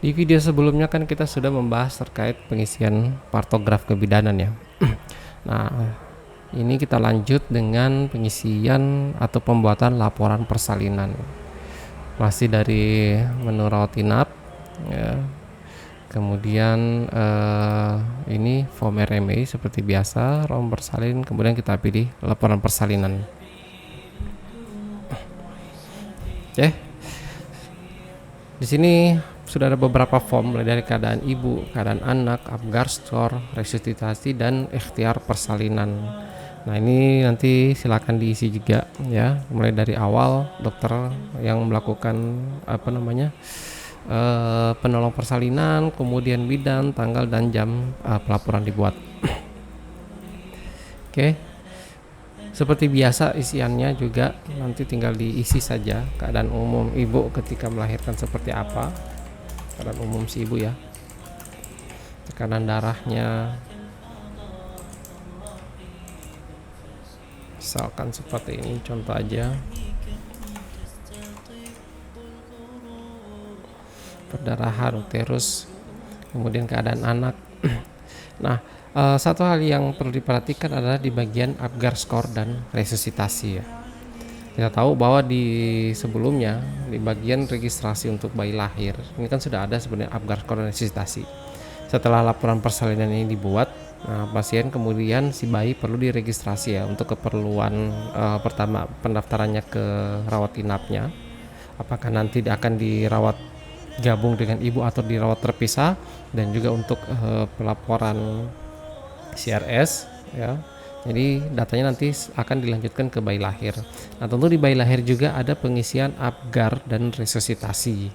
Di video sebelumnya kan kita sudah membahas terkait pengisian partograf kebidanan ya. Nah, ini kita lanjut dengan pengisian atau pembuatan laporan persalinan. Masih dari menu rawat inap ya. Kemudian ini form RMA seperti biasa, rom bersalin, kemudian kita pilih laporan persalinan. Oke. Di sini sudah ada beberapa form mulai dari keadaan ibu, keadaan anak, Apgar skor, resusitasi, dan ikhtiar persalinan. Nah, ini nanti silakan diisi juga ya, mulai dari awal dokter yang melakukan penolong persalinan, kemudian bidan, tanggal dan jam pelaporan dibuat. Oke. Seperti biasa isiannya juga nanti tinggal diisi saja. Keadaan umum ibu ketika melahirkan seperti apa, keadaan umum si ibu ya, tekanan darahnya misalkan seperti ini, contoh aja, perdarahan, uterus, kemudian keadaan anak. Nah, satu hal yang perlu diperhatikan adalah di bagian Apgar skor dan resusitasi ya. Kita tahu bahwa di sebelumnya di bagian registrasi untuk bayi lahir ini kan sudah ada sebenarnya Apgar skor dan resusitasi. Setelah laporan persalinan ini dibuat, pasien kemudian si bayi perlu diregistrasi ya untuk keperluan pertama pendaftarannya ke rawat inapnya. Apakah nanti akan dirawat gabung dengan ibu atau dirawat terpisah, dan juga untuk pelaporan CRS ya. Jadi datanya nanti akan dilanjutkan ke bayi lahir. Nah, tentu di bayi lahir juga ada pengisian Apgar dan resusitasi.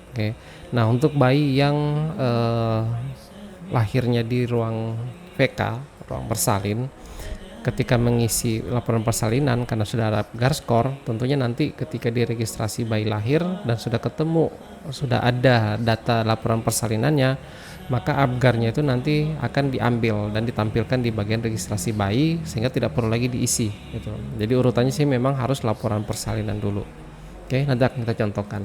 Oke. Nah, untuk bayi yang lahirnya di ruang VK, ruang bersalin, ketika mengisi laporan persalinan karena sudah ada Apgar skor, tentunya nanti ketika diregistrasi bayi lahir dan sudah ada data laporan persalinannya, maka Apgarnya itu nanti akan diambil dan ditampilkan di bagian registrasi bayi sehingga tidak perlu lagi diisi gitu. Jadi urutannya sih memang harus laporan persalinan dulu. Oke, nanti akan kita contohkan.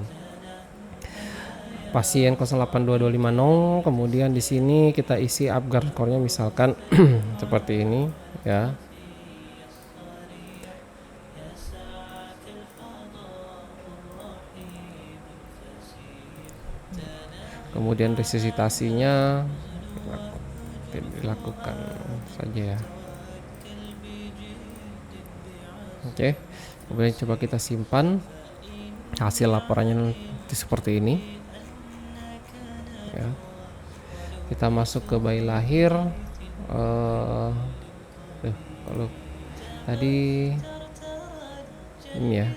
Pasien 082250, kemudian di sini kita isi Apgar skornya misalkan seperti ini ya. Kemudian resusitasinya dilakukan saja ya. Oke. Kemudian coba kita simpan hasil laporannya nanti seperti ini ya. Kita masuk ke bayi lahir. Kalau tadi ini ya.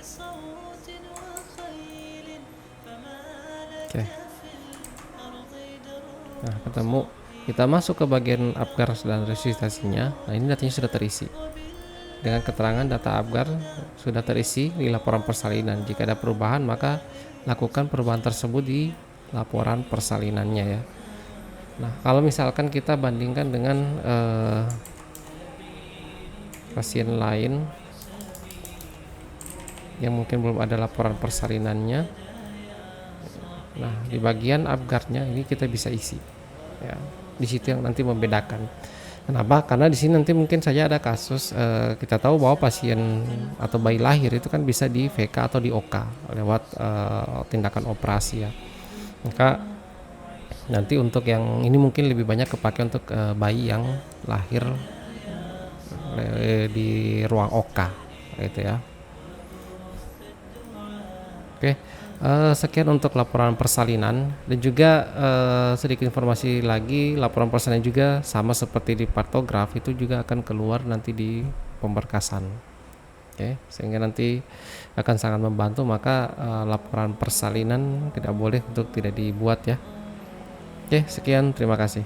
Oke. Nah, ketemu, kita masuk ke bagian Apgar dan resusitasinya. Nah, ini datanya sudah terisi dengan keterangan data Apgar sudah terisi di laporan persalinan. Jika ada perubahan, maka lakukan perubahan tersebut di laporan persalinannya ya. Nah, kalau misalkan kita bandingkan dengan pasien lain yang mungkin belum ada laporan persalinannya, nah di bagian Apgarnya ini kita bisa isi ya. Di situ yang nanti membedakan. Kenapa? Karena di sini nanti mungkin saja ada kasus kita tahu bahwa pasien atau bayi lahir itu kan bisa di VK atau di OK lewat tindakan operasi ya. Maka nanti untuk yang ini mungkin lebih banyak kepake untuk bayi yang lahir di ruang OK gitu ya. Oke. Sekian untuk laporan persalinan, dan juga sedikit informasi lagi, laporan persalinan juga sama seperti di partograf itu juga akan keluar nanti di pemberkasan. Oke, sehingga nanti akan sangat membantu. Maka laporan persalinan tidak boleh untuk tidak dibuat ya. Oke, sekian, terima kasih.